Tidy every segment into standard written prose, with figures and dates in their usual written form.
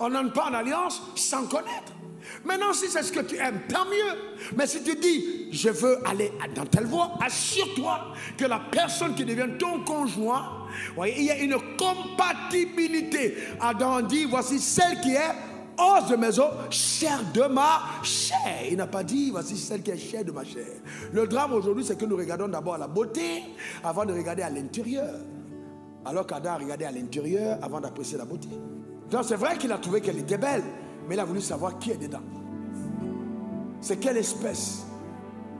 On n'entre pas en alliance sans connaître. Maintenant, si c'est ce que tu aimes, tant mieux. Mais si tu dis, je veux aller dans telle voie, assure-toi que la personne qui devient ton conjoint, voyez, il y a une compatibilité. Adam dit, voici celle qui est os de mes os, chair de ma chair. Il n'a pas dit, voici celle qui est chair de ma chair. Le drame aujourd'hui, c'est que nous regardons d'abord la beauté avant de regarder à l'intérieur. Alors qu'Adam a regardé à l'intérieur avant d'apprécier la beauté. Donc c'est vrai qu'il a trouvé qu'elle était belle, mais il a voulu savoir qui est dedans. C'est quelle espèce?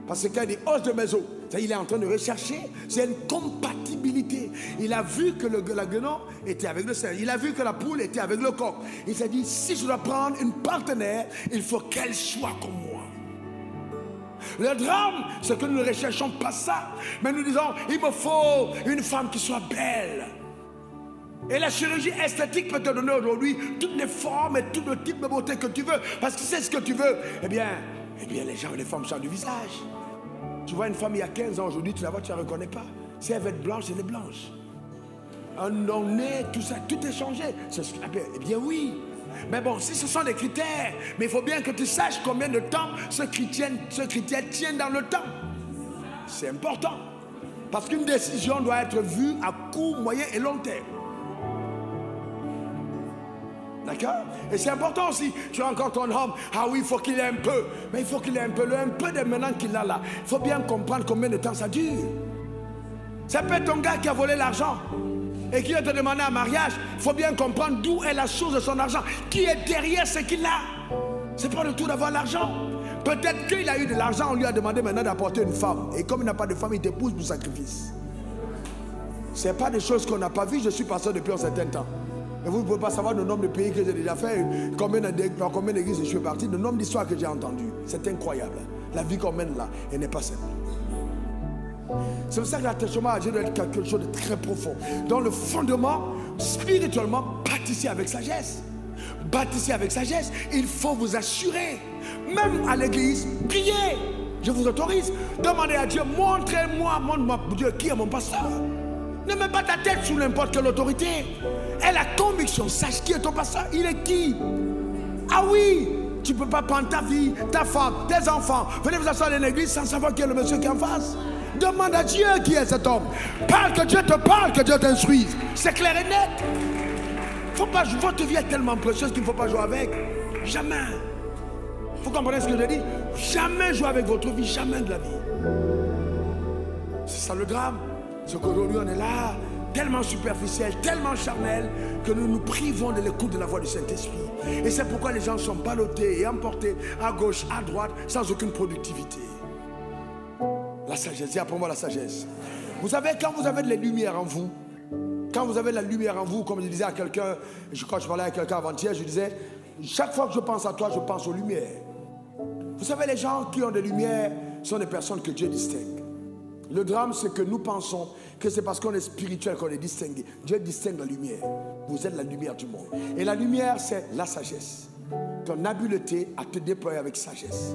Parce que quand il dit os de mes os, il est en train de rechercher, c'est une compatibilité. Il a vu que la guenon était avec le cerf, il a vu que la poule était avec le coq. Il s'est dit, si je dois prendre une partenaire, il faut qu'elle soit comme moi. Le drame, c'est que nous ne recherchons pas ça, mais nous disons, il me faut une femme qui soit belle. Et la chirurgie esthétique peut te donner aujourd'hui toutes les formes et tout le type de beauté que tu veux. Parce que c'est ce que tu veux. Eh bien les gens, les femmes changent du visage. Tu vois une femme il y a 15 ans, aujourd'hui, tu la vois, tu ne la reconnais pas. Si elle veut être blanche, elle est blanche. Un nez, tout ça, tout est changé. Eh bien oui. Mais bon, si ce sont des critères, mais il faut bien que tu saches combien de temps ce critère tient dans le temps. C'est important. Parce qu'une décision doit être vue à court, moyen et long terme. D'accord? Et c'est important aussi. Tu as encore ton homme. Ah oui, il faut qu'il ait un peu. Mais il faut qu'il ait un peu. Le un peu de maintenant qu'il a là. Il faut bien comprendre combien de temps ça dure. Ça peut être ton gars qui a volé l'argent et qui va te demander un mariage. Il faut bien comprendre d'où est la source de son argent. Qui est derrière ce qu'il a. C'est pas le tout d'avoir l'argent. Peut-être qu'il a eu de l'argent. On lui a demandé maintenant d'apporter une femme. Et comme il n'a pas de femme, il t'épouse pour sacrifice. Ce n'est pas des choses qu'on n'a pas vues. Je suis pasteur depuis un certain temps. Et vous ne pouvez pas savoir le nombre de pays que j'ai déjà fait, combien d'églises je suis parti, le nombre d'histoires que j'ai entendues. C'est incroyable. La vie qu'on mène là, elle n'est pas simple. C'est pour ça que l'attachement à Dieu doit être quelque chose de très profond. Dans le fondement, spirituellement, bâtissez avec sagesse. Bâtissez avec sagesse. Il faut vous assurer, même à l'église, priez. Je vous autorise. Demandez à Dieu, montrez-moi, montre-moi, Dieu, qui est mon pasteur. Ne mets pas ta tête sous n'importe quelle autorité. Aie la conviction, sache qui est ton pasteur. Il est qui? Ah oui, tu ne peux pas prendre ta vie, ta femme, tes enfants. Venez vous asseoir dans l'église sans savoir qui est le monsieur qui est en face. Demande à Dieu qui est cet homme. Parle, que Dieu te parle, que Dieu t'instruise. C'est clair et net. Faut pas, votre vie est tellement précieuse qu'il ne faut pas jouer avec. Jamais. Vous comprenez ce que je dis? Jamais jouer avec votre vie, jamais de la vie. C'est ça le drame. C'est qu'aujourd'hui on est là, tellement superficiel, tellement charnel, que nous nous privons de l'écoute de la voix du Saint-Esprit. Et c'est pourquoi les gens sont ballottés et emportés à gauche, à droite, sans aucune productivité. La sagesse, dis après moi la sagesse. Vous savez, quand vous avez de la lumière en vous, quand vous avez de la lumière en vous, comme je disais à quelqu'un, quand je parlais à quelqu'un avant-hier, je disais, chaque fois que je pense à toi, je pense aux lumières. Vous savez, les gens qui ont des lumières sont des personnes que Dieu distingue. Le drame, c'est que nous pensons que c'est parce qu'on est spirituel qu'on est distingué. Dieu distingue la lumière. Vous êtes la lumière du monde. Et la lumière, c'est la sagesse. Ton habileté à te déployer avec sagesse.